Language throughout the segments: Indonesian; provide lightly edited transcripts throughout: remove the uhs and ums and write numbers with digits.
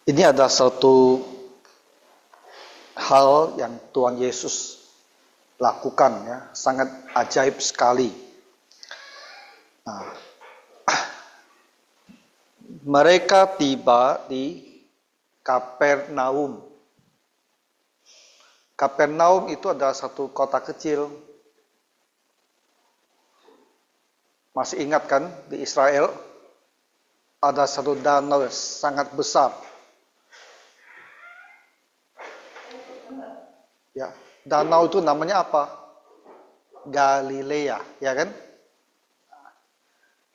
Ini ada satu hal yang Tuhan Yesus lakukan ya, sangat ajaib sekali. Nah, mereka tiba di Kapernaum. Kapernaum itu adalah satu kota kecil. Masih ingat kan di Israel ada satu danau yang sangat besar. Ya, danau itu namanya apa? Galilea, ya kan?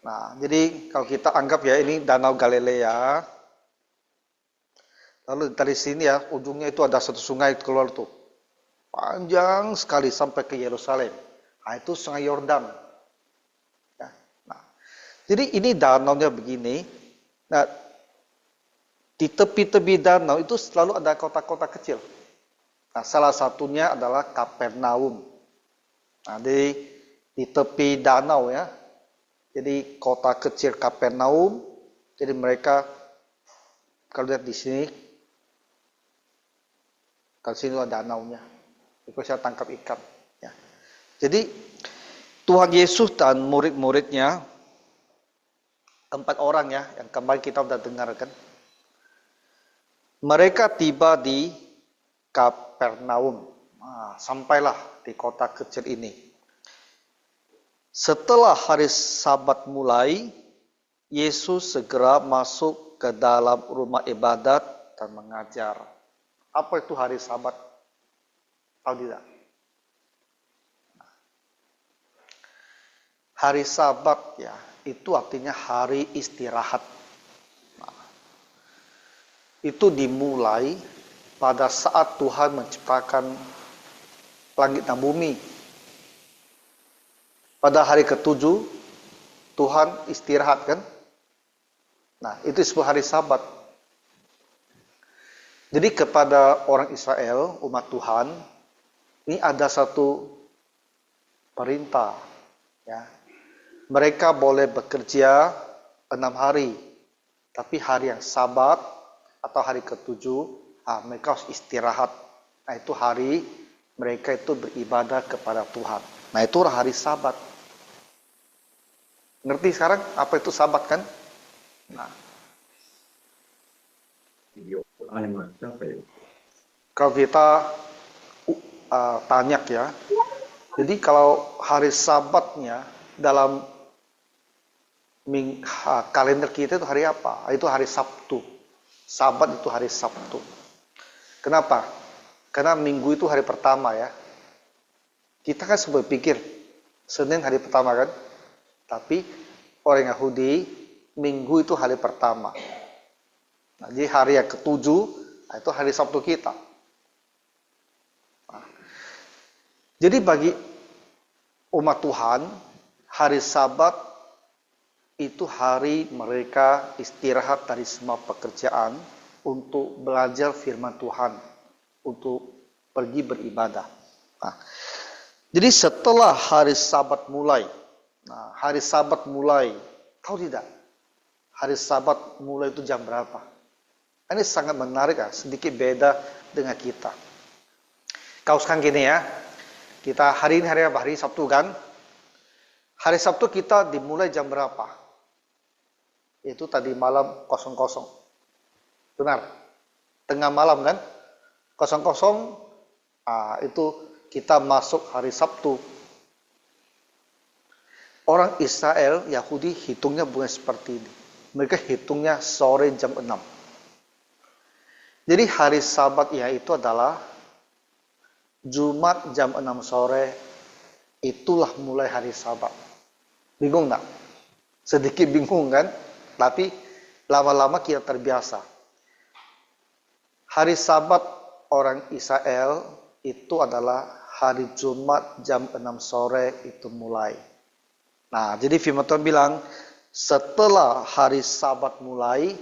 Nah, jadi kalau kita anggap ya ini Danau Galilea, lalu dari sini ya ujungnya itu ada satu sungai keluar tuh, panjang sekali sampai ke Yerusalem. Nah, itu Sungai Yordan. Ya, nah, jadi ini danaunya begini. Nah, di tepi-tepi danau itu selalu ada kota-kota kecil. Nah, salah satunya adalah Kapernaum. Nah, di tepi danau ya. Jadi kota kecil Kapernaum. Jadi mereka kalau lihat di sini, kalau sini ada danaunya. Itu saya tangkap ikan. Ya. Jadi Tuhan Yesus dan murid-muridnya 4 orang ya, yang kemarin kita sudah dengarkan. Mereka tiba di Kapernaum. Nah, sampailah di kota kecil ini. Setelah hari Sabat mulai, Yesus segera masuk ke dalam rumah ibadat dan mengajar. Apa itu hari Sabat? Tahu tidak? Hari Sabat ya, itu artinya hari istirahat. Nah, itu dimulai pada saat Tuhan menciptakan langit dan bumi. Pada hari ke-7, Tuhan istirahat kan? Nah, itu disebut hari Sabat. Jadi kepada orang Israel, umat Tuhan, ini ada satu perintah. Ya. Mereka boleh bekerja 6 hari, tapi hari yang Sabat atau hari ke-7, mereka harus istirahat. Nah, itu hari mereka itu beribadah kepada Tuhan. Nah, itu hari Sabat. Ngerti sekarang apa itu Sabat kan? Nah, kalau kita tanya ya, jadi kalau hari Sabatnya dalam kalender kita itu hari apa? Itu hari Sabtu. Sabat itu hari Sabtu. Kenapa? Karena Minggu itu hari pertama ya. Kita kan sempat pikir Senin hari pertama kan? Tapi orang Yahudi Minggu itu hari pertama. Nah, jadi hari yang ke-7 itu hari Sabtu kita. Nah, jadi bagi umat Tuhan hari Sabat itu hari mereka istirahat dari semua pekerjaan untuk belajar firman Tuhan, untuk pergi beribadah. Nah, jadi setelah hari Sabat mulai, nah, hari Sabat mulai, tahu tidak? Hari Sabat mulai itu jam berapa? Ini sangat menarik ya, sedikit beda dengan kita. Kalau sekarang gini ya, kita hari ini hari apa? Hari Sabtu kan? Hari Sabtu kita dimulai jam berapa? Itu tadi malam 00. Benar? Tengah malam kan? 00, itu kita masuk hari Sabtu. Orang Israel, Yahudi hitungnya bukan seperti ini. Mereka hitungnya sore jam 6. Jadi hari Sabat ya itu adalah Jumat jam 6 sore. Itulah mulai hari Sabat. Bingung gak? Sedikit bingung kan? Tapi lama-lama kita terbiasa. Hari Sabat orang Israel itu adalah hari Jumat jam 6 sore itu mulai. Nah, jadi firman Tuhan bilang, setelah hari Sabat mulai,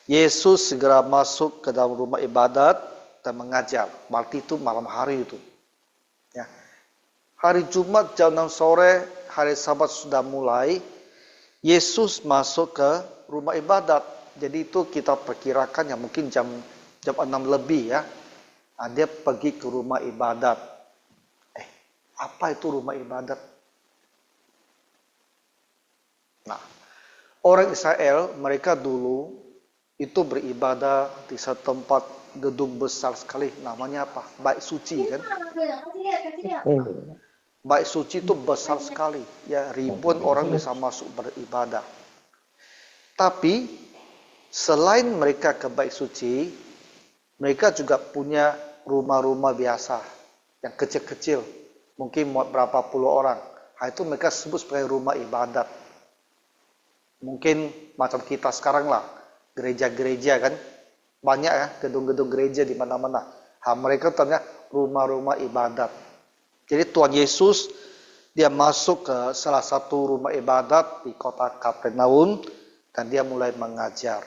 Yesus segera masuk ke dalam rumah ibadat dan mengajar. Berarti itu malam hari itu. Ya. Hari Jumat jam 6 sore, hari Sabat sudah mulai, Yesus masuk ke rumah ibadat Jadi itu kita perkirakan ya mungkin jam 6 lebih ya. Nah, dia pergi ke rumah ibadat. Apa itu rumah ibadat? Nah, orang Israel mereka dulu itu beribadah di satu tempat gedung besar sekali, namanya apa? Bait suci kan? Bait suci itu besar sekali, ya ribuan orang bisa masuk beribadah. Tapi selain mereka ke bait suci, mereka juga punya rumah-rumah biasa yang kecil-kecil, mungkin berapa puluh orang. Nah, itu mereka sebut sebagai rumah ibadat. Mungkin macam kita sekarang lah, gereja-gereja kan, banyak ya gedung-gedung gereja di mana-mana. Nah, mereka ternyata rumah-rumah ibadat. Jadi Tuhan Yesus dia masuk ke salah satu rumah ibadat di kota Kapernaum dan dia mulai mengajar.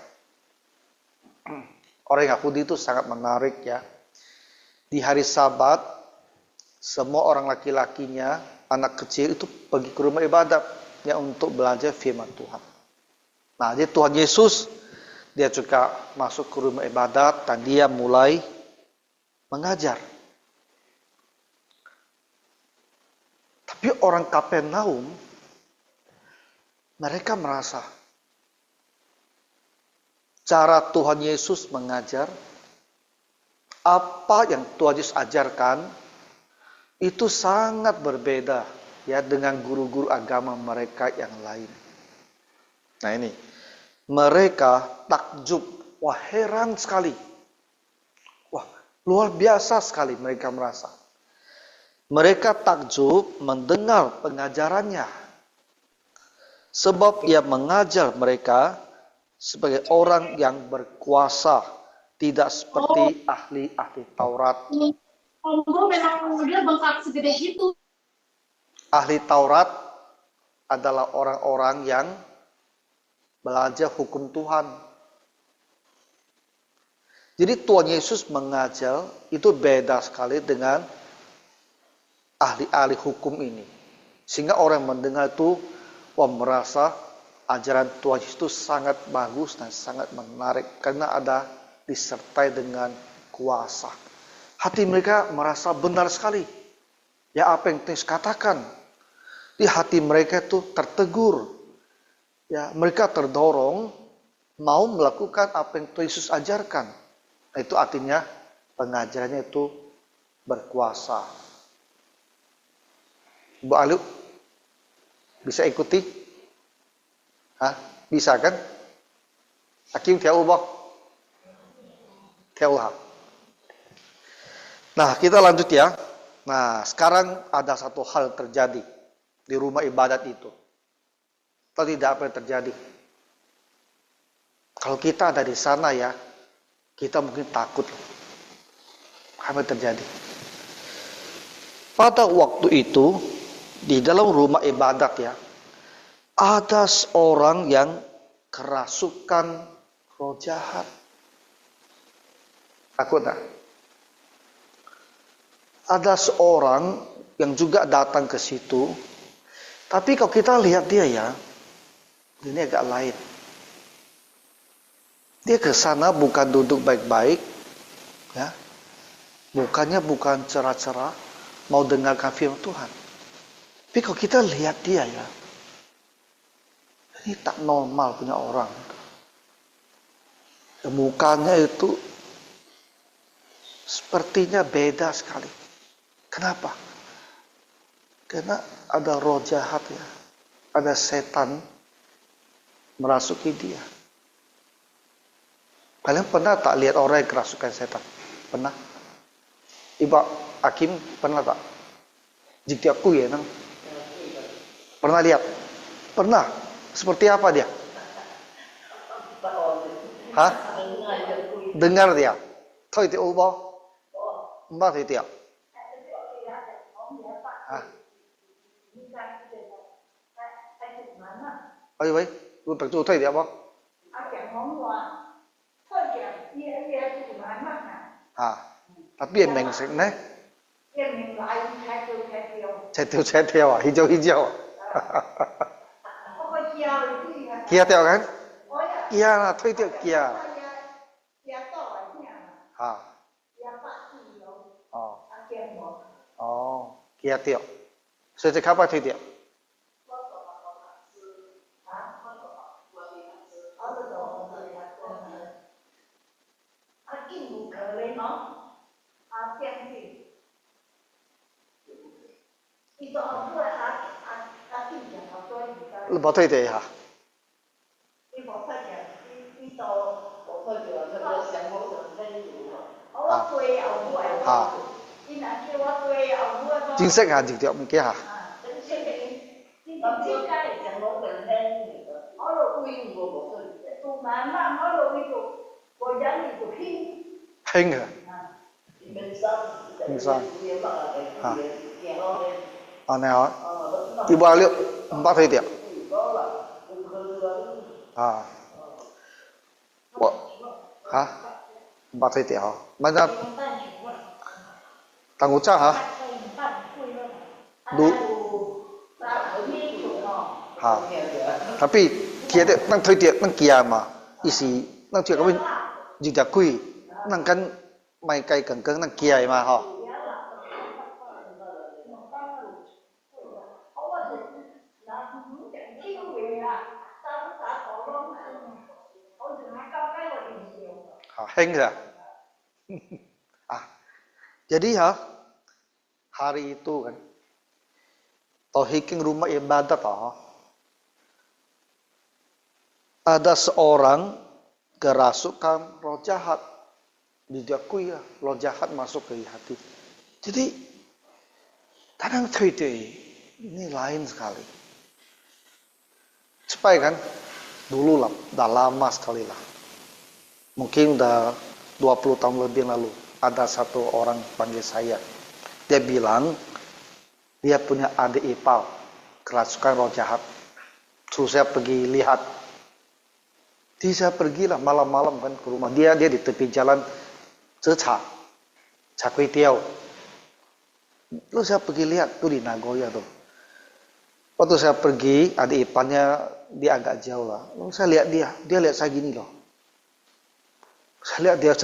Orang Yahudi itu sangat menarik ya. Di hari Sabat semua orang laki-lakinya, anak kecil itu pergi ke rumah ibadat ya untuk belajar firman Tuhan. Nah, jadi Tuhan Yesus dia juga masuk ke rumah ibadat dan dia mulai mengajar. Tapi orang Kapernaum mereka merasa cara Tuhan Yesus mengajar, apa yang Tuhan Yesus ajarkan itu sangat berbeda ya dengan guru-guru agama mereka yang lain. Nah ini, mereka takjub, wah heran sekali. Wah, luar biasa sekali mereka merasa. Mereka takjub mendengar pengajarannya. Sebab ia mengajar mereka sebagai orang yang berkuasa, tidak seperti ahli-ahli Taurat. Memang dia bengkak segede gitu. Ahli Taurat adalah orang-orang yang belajar hukum Tuhan. Jadi Tuhan Yesus mengajar itu beda sekali dengan ahli-ahli hukum ini. Sehingga orang mendengar itu merasa ajaran Tuhan Yesus itu sangat bagus dan sangat menarik karena ada disertai dengan kuasa. Hati mereka merasa benar sekali. Ya apa yang Tuhan Yesus katakan. Di hati mereka itu tertegur. Ya, mereka terdorong mau melakukan apa yang Tuhan Yesus ajarkan. Nah, itu artinya pengajarannya itu berkuasa. Bu Alu bisa ikuti? Hah? Bisa kan? Hakim theo ubah? Theo hak. Nah, kita lanjut ya. Nah, sekarang ada satu hal terjadi di rumah ibadat itu. Atau tidak apa yang terjadi? Kalau kita ada di sana ya, kita mungkin takut. Apa yang terjadi? Pada waktu itu, di dalam rumah ibadat ya, ada seorang yang kerasukan roh jahat. Takut tak? Ada seorang yang juga datang ke situ. Tapi kalau kita lihat dia ya, ini agak lain. Dia ke sana bukan duduk baik-baik, ya, bukan cerah-cerah, mau dengarkan firman Tuhan. Tapi kalau kita lihat dia ya, ini tak normal punya orang. Mukanya itu sepertinya beda sekali. Kenapa? Karena ada roh jahat ya. Ada setan merasuki dia. Kalian pernah tak lihat orang yang kerasukan setan? Pernah? Ibu Hakim pernah tak? Jika aku ya nang. Pernah lihat? Pernah? Seperti apa dia? Hah? Dengar dia. Tahu itu ubah? Mbak itu dia. Hah? Ôi vậy, tôi tập trung thấy đẹp không? Tapi yang mengsek nih? Saya theo hijau. Kia theo kan? kia là thuê tiệu kia. À. Kia tiệu. Sẽ khắp ba thuê tiệu. Bỏ thuê tiệu hả? Chính sách hả? Trực tiếp mình kia hả? Hình hả? Hình sao? Hả? Này hỏi. Thì bao liệu bác thuê tiệm? Hả? Bác thuê tiệm hả? Bây giờ tanggung jawab hả? Đủ. Hả? Tapi kia itu nang thuê tiệm nang kia mà, isi nang chuyện của mình dừng trả quy, nang kan mày cây cần cứng nang kia mà hả? Heng ya. Jadi ya hari itu kan Tauhiking rumah ibadat ada seorang kerasukan roh jahat, diakui ya roh jahat masuk ke hati. Jadi kadang cerita ini lain sekali. Supaya kan dulu lah, udah lama sekali lah. Mungkin udah 20 tahun lebih lalu ada satu orang panggil saya. Dia bilang dia punya adik ipar kerasukan roh jahat. Terus saya pergi lihat. Jadi saya pergilah malam-malam kan ke rumah dia. Dia di tepi jalan Ceca Cakui Tiao. Lalu saya pergi lihat tuh di Nagoya tuh. Waktu saya pergi, adik iparnya dia agak jauh lah. Lalu saya lihat dia lihat saya gini loh. Saya lihat dia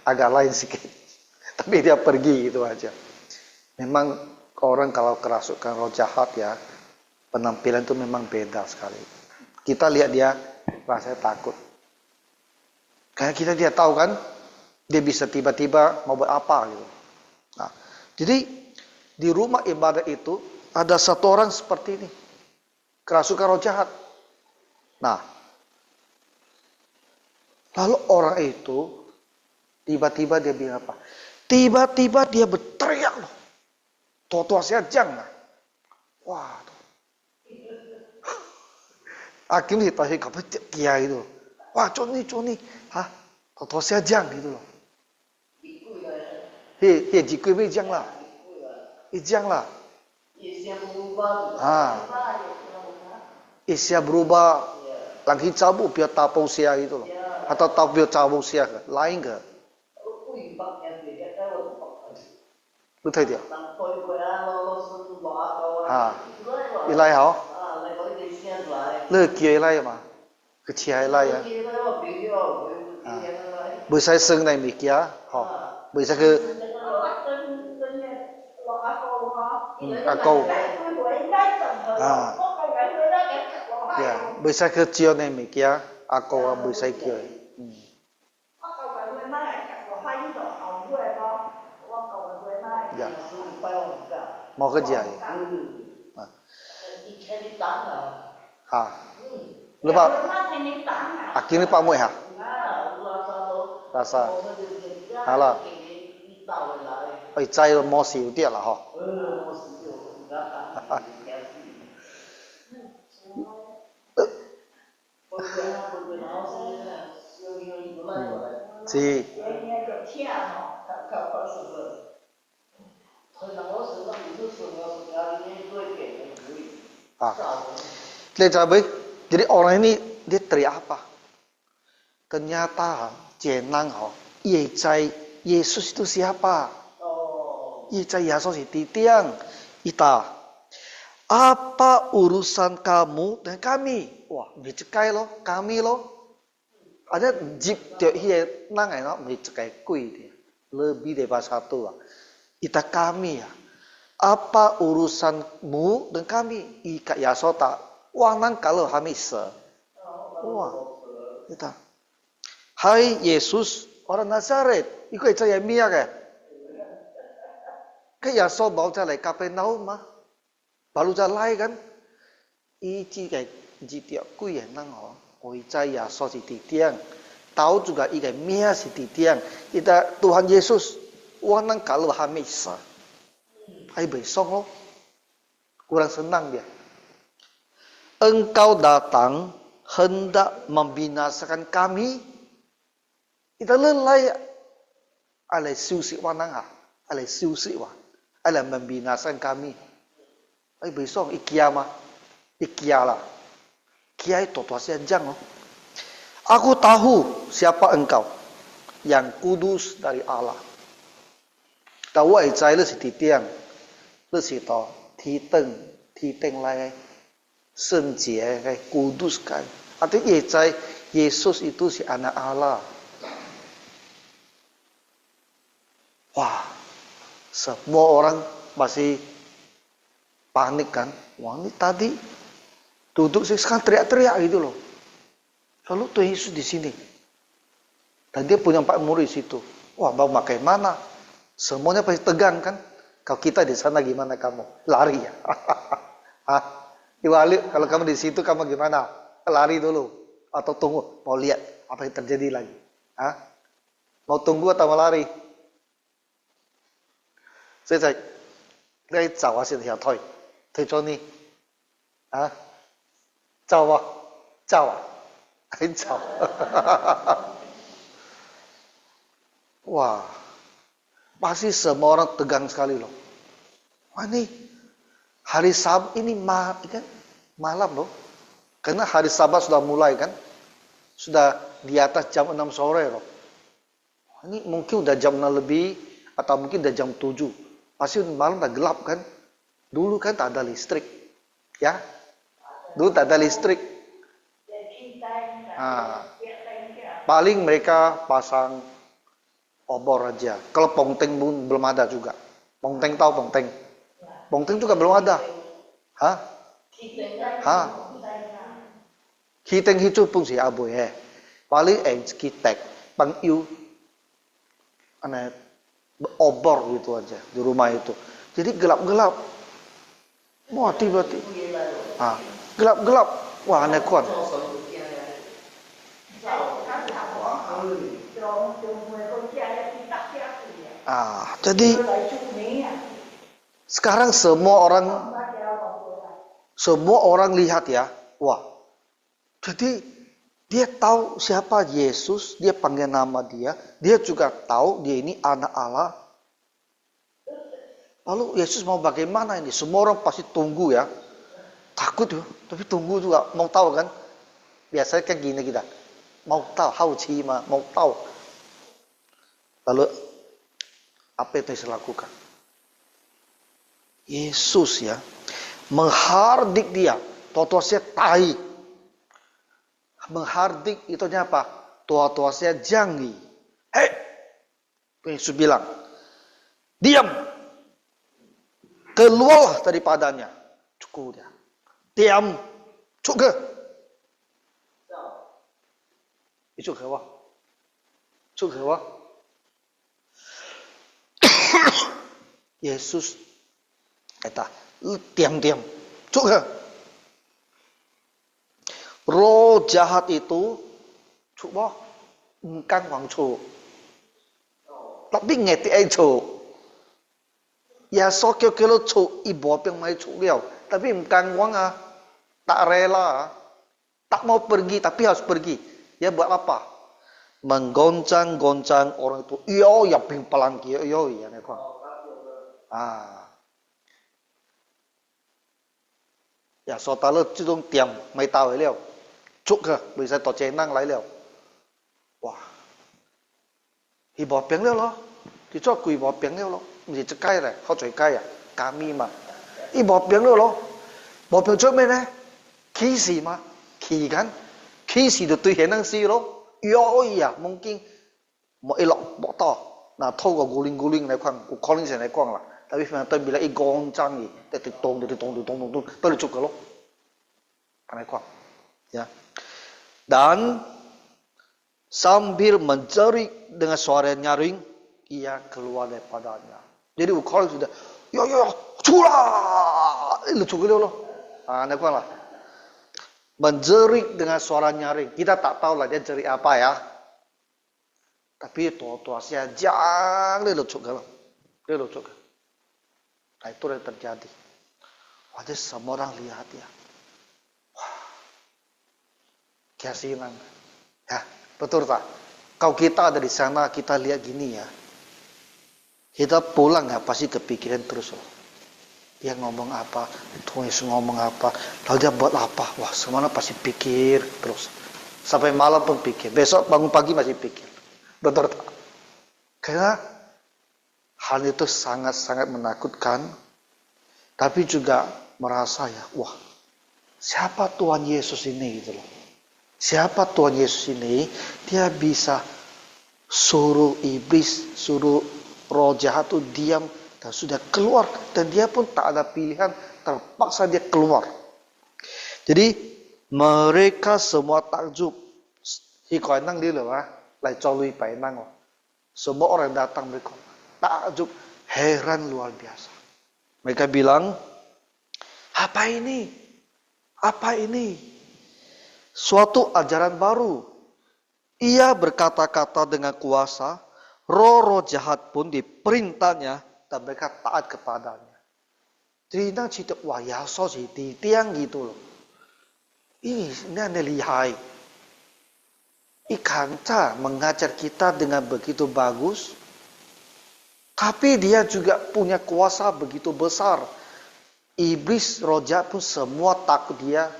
agak lain sedikit. Tapi dia pergi gitu aja. Memang orang kalau kerasukan roh jahat ya, penampilan itu memang beda sekali. Kita lihat dia, rasanya takut. Karena dia tahu kan, dia bisa tiba-tiba mau buat apa gitu. Nah, jadi di rumah ibadah itu ada satu orang seperti ini, kerasukan roh jahat. Nah, lalu orang itu tiba-tiba dia bilang apa? Tiba-tiba dia berteriak loh. Tua-tua saya jangan. Wah. Akhirnya ditanya kapan dia gitu. Wah, Johnny. Hah? Tua-tua saya jangan gitu loh. He, jikui me jangan lah. Jangan lah. Isya berubah. Lagi cabut biar tapau sia gitu loh. Atau tahu biar cabut sia ke? Lain ke? Lu thấy chưa? Ilai hả? Lơ kia ilai mà. Cái chia ilai à? Bữa sáng sưng này mì kia hả? Bữa sáng cứ câu. Bữa sáng cứ chiều này mì kia, câu bữa sáng kia. Dạ. Mau cái gì vậy? Lu Pak? Akhirnya Pak Mui hả? Rasa. Hả? Ôi chay rồi mua xỉu tiệt là hả? Sì. Jadi orang ini dia teriak apa? Ternyata jenang Yesus itu siapa? Yesus itu tiang ita. Apa urusan kamu dan kami? Wah, dicekai loh, kami loh. Ada jeep tiap hier nang enak mencekai kui dia. Lebih daripada satu lah. Ita kami ya. Apa urusanmu dengan kami? Ika Yasota. Wang nang kalau hamis. Wah. Ita. Hai Yesus orang Nazaret. Ikut saya miak ya. Cái Yasô bảo ra lại Capernaum mà. Baru ra lại kan. Iji cái gì tiap kui nang ho. Oi cai Yasô si titiang. Tahu juga ikai mia si titiang. Kita Tuhan Yesus. Wang nang kalau hamis. Hai besok loh. Kurang senang dia. Engkau datang hendak membinasakan kami. Kita lelai. Alai siusik wanang ha. Alai siusik wah. Alai membinasakan kami. Hai besok ikia mah. Ikia lah. Kia itu tuasnya jang loh. Aku tahu siapa engkau. Yang kudus dari Allah. Tahu ai cai le si titiang. Le si to. Thi teng lai. Senjie kai. Kudus kai. Artinya ai cai. Yesus itu si anak Allah. Wah. Semua orang masih panik kan. Wah ini tadi. Duduk sekarang teriak-teriak gitu loh. Lalu Tuhan Yesus di sini. Dan dia punya 4 murid di situ. Wah, mau pakai mana? Semuanya pasti tegang kan? Kalau kita di sana gimana kamu? Lari ya? Hah? Iwali, kalau kamu di situ kamu gimana? Lari dulu atau tunggu? Mau lihat apa yang terjadi lagi? Hah? Mau tunggu atau mau lari? Saya đây找啊是條腿咗你啊走啊還走wah pasti semua orang tegang sekali loh. Wah ini hari Sabat ini kan malam loh, karena hari Sabat sudah mulai kan, sudah di atas jam 6 sore loh. Ini mungkin udah jam 6 lebih atau mungkin udah jam 7. Pasti malam udah gelap kan. Dulu kan tak ada listrik. Ya. Dulu tak ada listrik. Paling mereka pasang obor aja. Kalau ponteng pun belum ada juga. Ponteng tahu ponteng? Ponteng juga belum ada. Hah? Hah? Hiteng itu pun si abu ya. Paling kitek pang yu aneh obor gitu aja di rumah itu. Jadi gelap-gelap. Wah tiba-tiba. Gelap-gelap. Wah aneh kuat. Jadi sekarang semua orang lihat ya. Wah. Jadi dia tahu siapa Yesus, dia panggil nama dia. Dia juga tahu dia ini anak Allah. Lalu Yesus mau bagaimana ini? Semua orang pasti tunggu ya. Takut ya, tapi tunggu juga. Mau tahu kan? Biasanya kan gini kita. Mau tahu, hauci mah, mau tahu. Lalu apa yang Yesus lakukan? Yesus ya menghardik dia. Totosia tai. Menghardik itu apa? Tua-tuasnya jangi. Hei! Yesus bilang, diam. Keluar daripadanya. Cukup dia. Diam. Cukup. Itu kewa. Cukup kewa. Yesus kata, diam. Cukup. Roh jahat itu coba engkang wang cu. Tapi ngeti ai cu. Ya so kilo cu ibu yang mai cu liao. Tapi engkang wang tak rela. Tak mau pergi tapi harus pergi. Ya buat apa? Menggoncang-goncang orang itu. Iyo ya ping palang kia iyo ya ne kuang. Ya so ta le zhi dong diam mai ta wei liao. Chúc cơ, bây giờ tỏ chế năng lấy liều. Wow. Thì bỏ biển liều lo. Thì cho quỷ bỏ biển liều lo. Mình chỉ cay này, không chơi cay à. Cá mi mà. Thì bỏ biển liều lo. Bỏ biển trước bên này. Khi gì mà. Khi gắn. Khi gì được tùy hiện năng si lo. Yo iya mungkin mau elok to. Nah thâu có guling-guling này khoang, có calling này khoang lah. Tapi firman Tuhan bilang goncang ni, tong, terus juga loh. Aneh khoang. Ya. Dan sambil menjerit dengan suara nyaring, ia keluar daripadanya. Jadi calling sudah, yo, culah, lucu gila loh. Aneh khoang lah. Menjerit dengan suara nyaring. Kita tak tahu lah dia jerit apa ya. Tapi tuasnya jangan lucu gila. Dia lucu gila. Nah itu yang terjadi. Wah, semua orang lihat ya. Wah, keasinan. Ya, betul tak? Kalau kita ada di sana, kita lihat gini ya. Kita pulang ya pasti kepikiran terus loh. Dia ngomong apa, Tuhan Yesus ngomong apa, lalu dia buat apa. Wah, semuanya pasti pikir terus. Sampai malam pun pikir. Besok bangun pagi masih pikir. Betul tak? Karena hal itu sangat-sangat menakutkan, tapi juga merasa ya, wah, siapa Tuhan Yesus ini gitu loh. Siapa Tuhan Yesus ini? Dia bisa suruh iblis, suruh roh jahat itu diam dan sudah keluar, dan dia pun tak ada pilihan, terpaksa dia keluar. Jadi mereka semua takjub. Hikoi nang di loh, lai colui pai nang. Semua orang datang mereka takjub, heran luar biasa. Mereka bilang, apa ini? Apa ini? Suatu ajaran baru. Ia berkata-kata dengan kuasa, roh-roh jahat pun diperintahnya dan mereka taat kepadanya. Jadi nang cerita, wah ya so sih di tiang gitu loh. Ini aneh lihai. Ikanta mengajar kita dengan begitu bagus, tapi dia juga punya kuasa begitu besar. Iblis, roh jahat pun semua takut dia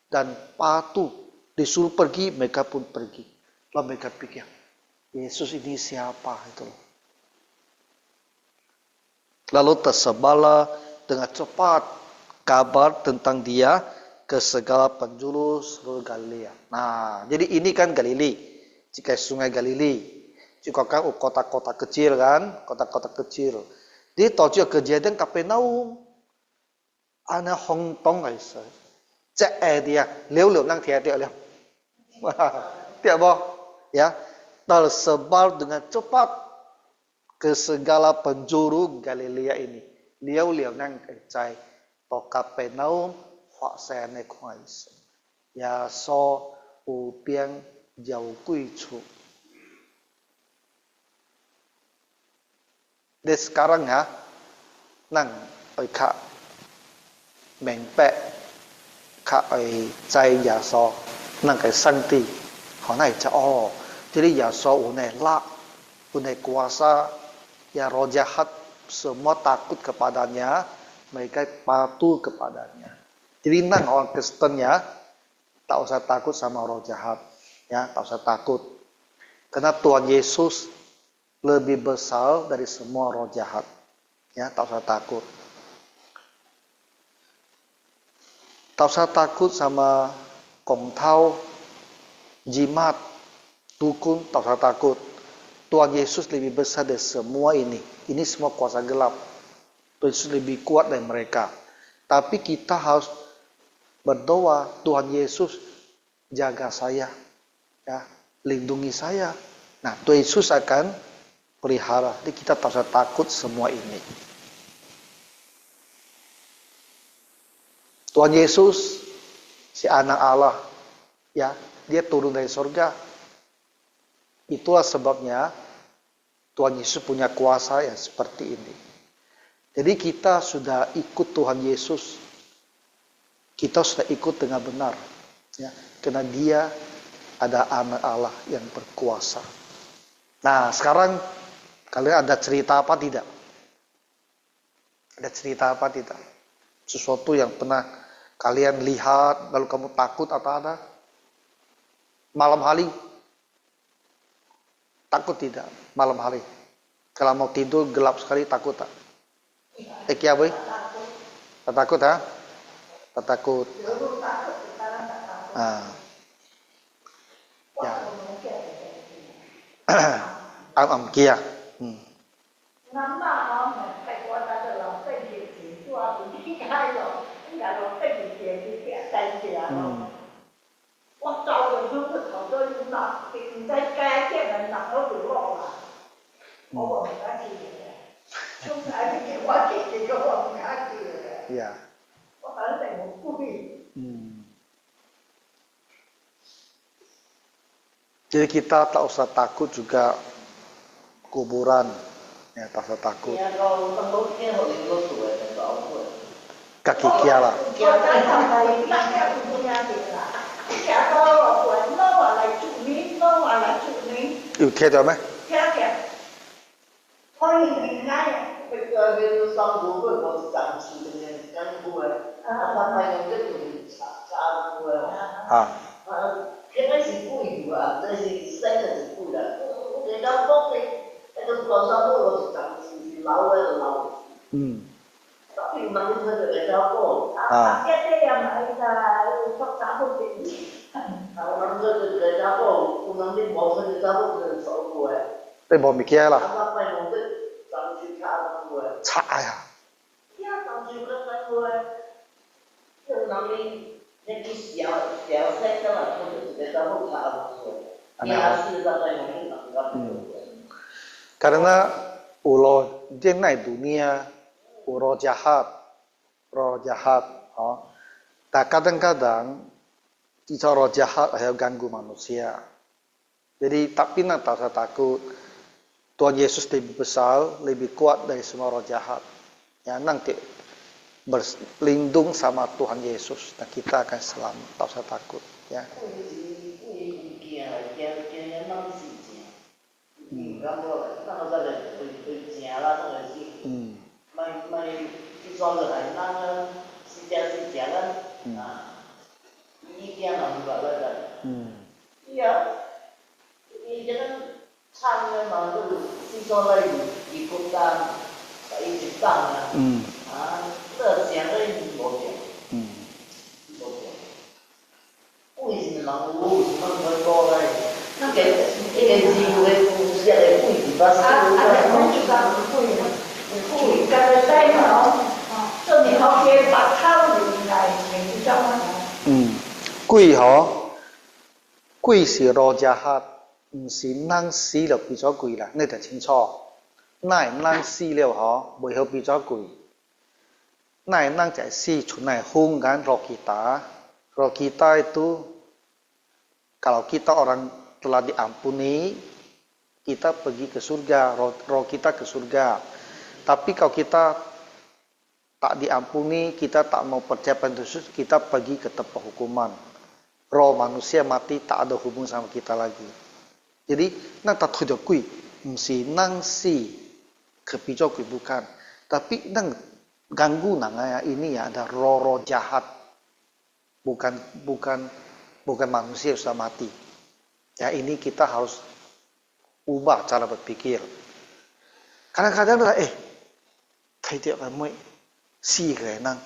dan patuh. Disuruh pergi, mereka pun pergi. Lalu mereka pikir, Yesus ini siapa itu? Lalu tersebarlah dengan cepat kabar tentang dia ke segala penjuru seluruh Galilea. Nah, jadi ini kan Galilea, jika sungai Galilea, jika kan kota-kota kecil kan, kota-kota kecil. Jadi tahu kejadian Kapernaum, ana Hong Kong guys, cek dia, liu nang tiap liu, tiap boh, ya, tersebar dengan cepat ke segala penjuru Galilea ini. Liu nang cai, to Kapernaum. Họ sẽ này khoai ya so u biang giàu quy chu. Di sekarang ya, nang oi kak mengpe kak oi cai ya so nang cái santi, họ này cha oh, jadi ya so u này lak, u này kuasa, ya roh jahat semua takut kepadanya, mereka patuh kepadanya. Jadi nang orang Kristen ya, tak usah takut sama roh jahat, ya tak usah takut, karena Tuhan Yesus lebih besar dari semua roh jahat, ya tak usah takut. Tak usah takut sama Kong Tao, jimat, dukun, tak usah takut. Tuhan Yesus lebih besar dari semua ini. Ini semua kuasa gelap. Tuhan Yesus lebih kuat dari mereka. Tapi kita harus berdoa, Tuhan Yesus jaga saya, ya, lindungi saya. Nah, Tuhan Yesus akan pelihara. Jadi kita tak usah takut semua ini. Tuhan Yesus, si anak Allah, ya, dia turun dari surga. Itulah sebabnya Tuhan Yesus punya kuasa yang seperti ini. Jadi kita sudah ikut Tuhan Yesus. Kita sudah ikut dengan benar, ya, karena dia ada anak Allah yang berkuasa. Nah, sekarang kalian ada cerita apa tidak? Ada cerita apa tidak? Sesuatu yang pernah kalian lihat, lalu kamu takut atau ada? Malam hari? Takut tidak? Malam hari? Kalau mau tidur gelap sekali, takut tak? Eki boy? Takut ha? Takut. Ah. Ya. Am kia. Ya. Jadi kita tak usah takut juga kuburan, ya tak usah takut. Kaki kia lah. Yêu theo rồi mấy? Cái này là vui mà, đây là sinh là vui là, người ta có cái con sao nó chẳng lâu hay là lâu. Tapi memang itu ada apa? Akhirnya yang ada fakta hukum. Kalau orang itu ada apa? Orang ini mau ada apa dengan soal gue? Đây bỏ mì kia là. Apa yang mungkin sanksi kalah gue? Chạy à? Ya sanksi kalah gue. Itu namanya jadi siapa saya lah untuk kita tahu kalah gue. Ini hasil apa yang mungkin tak Karena ulo dia naik dunia. Roh jahat. Tak kadang-kadang kita roh jahat akan ganggu manusia. Jadi tapi tak usah takut. Tuhan Yesus lebih besar, lebih kuat dari semua roh jahat. Ya nanti berlindung sama Tuhan Yesus dan kita akan selamat. Tak usah takut. Ya. Mai isolir ainan sejalan ini dia nggak ada iya ini jangan sampai malu isolir ikutan ikutan terus yang lain boleh ini memang lu boleh nah kayak jiwa manusia itu pasti ada juga quỷ họ quỷ là roh jahat, không phải năng xí là bị cho quỷ là nên phải清楚. Này năng xí là họ bởi họ bị cho quỷ. Này năng chạy xí chúng này hung gan roh kita. Roh kita itu kalau kita orang telah diampuni, kita pergi ke surga, roh kita ke surga. Tapi kalau kita tak diampuni, kita tak mau percaya pada Yesus, kita pergi ke tempat hukuman. Roh manusia mati tak ada hubungan sama kita lagi. Jadi, nang tak tujuh kui, mesti nang si kepijau kui bukan. Tapi nang ganggu nang ya ini ya ada roh jahat, bukan manusia sudah mati. Ya ini kita harus ubah cara berpikir. Kadang-kadang thấy tiệu là mới si khả năng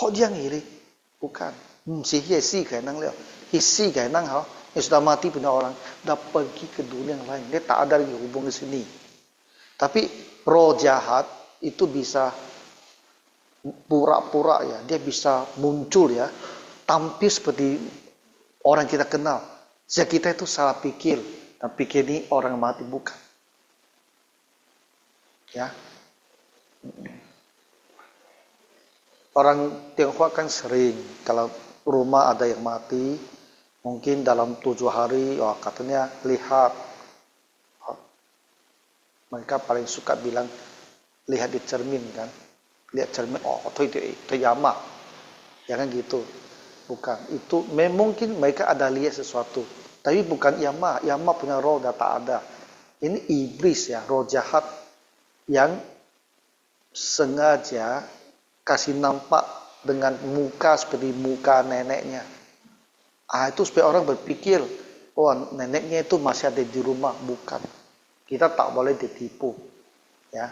họ giang gì đi bukan si si khả năng liệu si khả năng hả sudah mati punya orang dah pergi ke dunia yang lain dia tak ada lagi hubung di sini tapi roh jahat itu bisa pura-pura ya dia bisa muncul ya tampil seperti orang kita kenal sejak kita itu salah pikir dan pikir ini orang mati bukan ya. Orang Tionghoa kan sering kalau rumah ada yang mati, mungkin dalam 7 hari, katanya lihat. Mereka paling suka bilang lihat di cermin kan, lihat cermin, itu yama, jangan gitu, bukan. Itu mungkin mereka ada lihat sesuatu, tapi bukan yama punya roh tak ada. Ini iblis ya, roh jahat yang sengaja kasih nampak dengan muka seperti muka neneknya. Itu supaya orang berpikir, neneknya itu masih ada di rumah, bukan. Kita tak boleh ditipu, ya.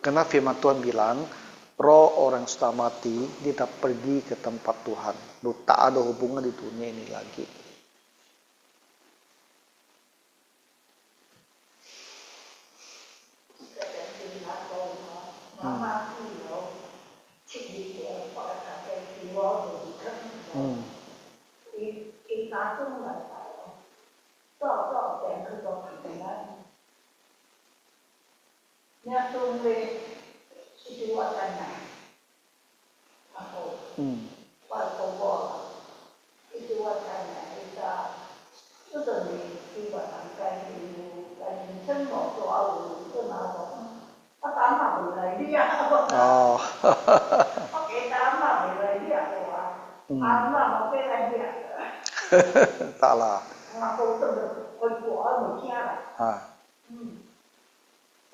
Karena firman Tuhan bilang, roh orang sudah mati, dia tak pergi ke tempat Tuhan. Tak ada hubungan di dunia ini lagi. 拿中来打哦，照点去做平安。你中嘞，是我干呐，然后我公公，是我干呐，伊个，这个你是我当家人生活做啊有做哪个？我打嘛未来哩啊！哦，我给打嘛未来哩啊，阿妈冇俾来哩啊。tak lah. 我做这个，我物件啦。Ah.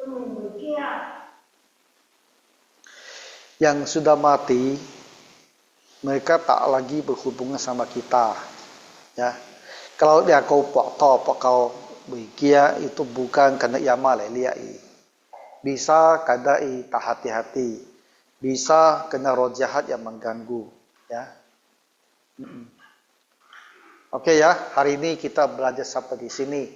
物件。Yang sudah mati, mereka tak lagi berhubungan sama kita. Ya, kalau dia kau pok kau begia itu bukan karena ia maleliai. Bisa karena tak hati-hati, bisa kena roh jahat yang mengganggu. Ya. Oke ya, hari ini kita belajar sampai di sini.